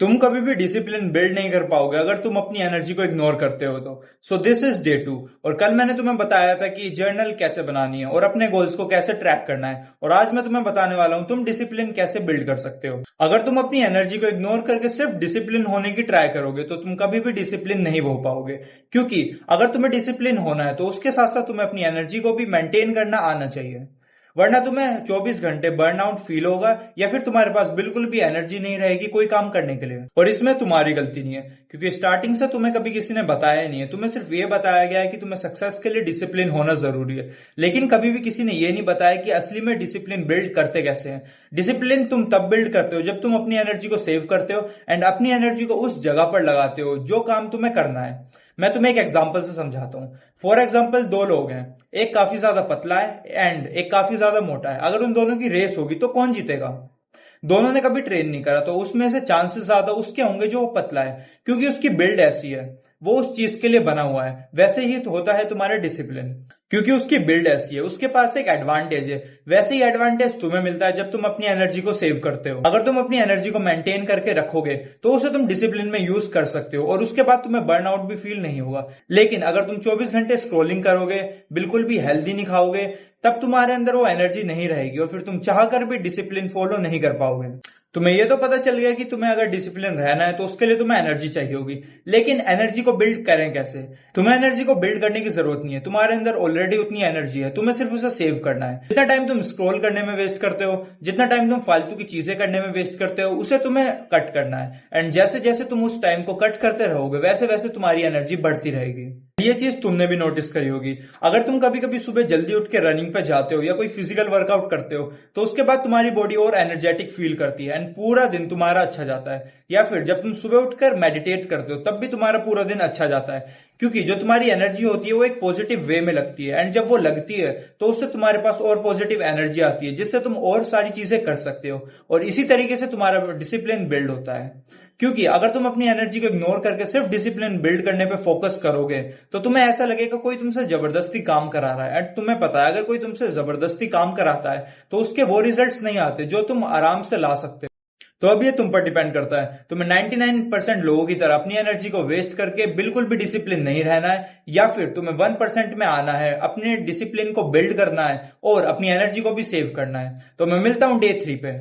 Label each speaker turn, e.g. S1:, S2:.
S1: तुम कभी भी डिसिप्लिन बिल्ड नहीं कर पाओगे अगर तुम अपनी एनर्जी को इग्नोर करते हो तो। So this is day 2। और कल मैंने तुम्हें बताया था कि जर्नल कैसे बनानी है और अपने गोल्स को कैसे ट्रैक करना है, और आज मैं तुम्हें बताने वाला हूं तुम डिसिप्लिन कैसे बिल्ड कर सकते हो। अगर तुम अपनी एनर्जी को इग्नोर करके सिर्फ डिसिप्लिन होने की ट्राई करोगे तो तुम कभी भी डिसिप्लिन नहीं हो पाओगे, क्योंकि अगर तुम्हें डिसिप्लिन होना है तो उसके साथ साथ तुम्हें अपनी एनर्जी को भी मेंटेन करना आना चाहिए, वरना तुम्हें 24 घंटे बर्नआउट फील होगा या फिर तुम्हारे पास बिल्कुल भी एनर्जी नहीं रहेगी कोई काम करने के लिए। और इसमें तुम्हारी गलती नहीं है, क्योंकि स्टार्टिंग से तुम्हें कभी किसी ने बताया नहीं है, तुम्हें सिर्फ ये बताया गया है कि तुम्हें सक्सेस के लिए डिसिप्लिन होना जरूरी है, लेकिन कभी भी किसी ने ये नहीं बताया कि असली में डिसिप्लिन बिल्ड करते कैसे हैं। डिसिप्लिन तुम तब बिल्ड करते हो जब तुम अपनी एनर्जी को सेव करते हो एंड अपनी एनर्जी को उस जगह पर लगाते हो जो काम तुम्हें करना है। मैं तुम्हें एक एग्जांपल से समझाता हूँ। फॉर एग्जांपल, दो लोग हैं, एक काफी ज्यादा पतला है एंड एक काफी ज्यादा मोटा है। अगर उन दोनों की रेस होगी तो कौन जीतेगा? दोनों ने कभी ट्रेन नहीं करा तो उसमें से चांसेस ज्यादा उसके होंगे जो वो पतला है, क्योंकि उसकी बिल्ड ऐसी है, वो उस चीज के लिए बना हुआ है। वैसे ही तो होता है तुम्हारा डिसिप्लिन, क्योंकि उसकी बिल्ड ऐसी है, उसके पास एक एडवांटेज है। वैसे ही एडवांटेज तुम्हें मिलता है जब तुम अपनी एनर्जी को सेव करते हो। अगर तुम अपनी एनर्जी को मेंटेन करके रखोगे तो उसे तुम डिसिप्लिन में यूज कर सकते हो और उसके बाद तुम्हें बर्नआउट भी फील नहीं होगा। लेकिन अगर तुम 24 घंटे स्क्रोलिंग करोगे, बिल्कुल भी हेल्दी नहीं खाओगे, तब तुम्हारे अंदर वो एनर्जी नहीं रहेगी और फिर तुम चाहकर भी डिसिप्लिन फॉलो नहीं कर पाओगे। तुम्हें ये तो पता चल गया कि तुम्हें अगर डिसिप्लिन रहना है तो उसके लिए तुम्हें एनर्जी चाहिए होगी, लेकिन एनर्जी को बिल्ड करें कैसे? तुम्हें एनर्जी को बिल्ड करने की जरूरत नहीं है, तुम्हारे अंदर ऑलरेडी उतनी एनर्जी है, तुम्हें सिर्फ उसे सेव करना है। जितना टाइम तुम स्क्रॉल करने में वेस्ट करते हो, जितना टाइम तुम फालतू की चीजें करने में वेस्ट करते हो, उसे तुम्हें कट करना है। एंड जैसे जैसे तुम उस टाइम को कट करते रहोगे वैसे वैसे तुम्हारी एनर्जी बढ़ती रहेगी। ये चीज तुमने भी नोटिस करी होगी। अगर तुम कभी कभी सुबह जल्दी उठ के रनिंग पे जाते हो या कोई फिजिकल वर्कआउट करते हो तो उसके बाद तुम्हारी बॉडी और एनर्जेटिक फील करती है एंड पूरा दिन तुम्हारा अच्छा जाता है। या फिर जब तुम सुबह उठकर मेडिटेट करते हो तब भी तुम्हारा पूरा दिन अच्छा जाता है, क्योंकि जो तुम्हारी एनर्जी होती है वो एक पॉजिटिव वे में लगती है एंड जब वो लगती है तो उससे तुम्हारे पास और पॉजिटिव एनर्जी आती है जिससे तुम और सारी चीजें कर सकते हो, और इसी तरीके से तुम्हारा डिसिप्लिन बिल्ड होता है। क्योंकि अगर तुम अपनी एनर्जी को इग्नोर करके सिर्फ डिसिप्लिन बिल्ड करने पे फोकस करोगे तो तुम्हें ऐसा लगेगा कोई तुमसे जबरदस्ती काम करा रहा है। एंड तुम्हें पता है अगर कोई तुमसे जबरदस्ती काम कराता है तो उसके वो रिजल्ट्स नहीं आते जो तुम आराम से ला सकते हो। तो अब ये तुम पर डिपेंड करता है, तुम्हें 99% लोगों की तरह अपनी एनर्जी को वेस्ट करके बिल्कुल भी डिसिप्लिन नहीं रहना है, या फिर तुम्हें 1% में आना है, अपने डिसिप्लिन को बिल्ड करना है और अपनी एनर्जी को भी सेव करना है। तो मैं मिलता हूं डे 3 पे।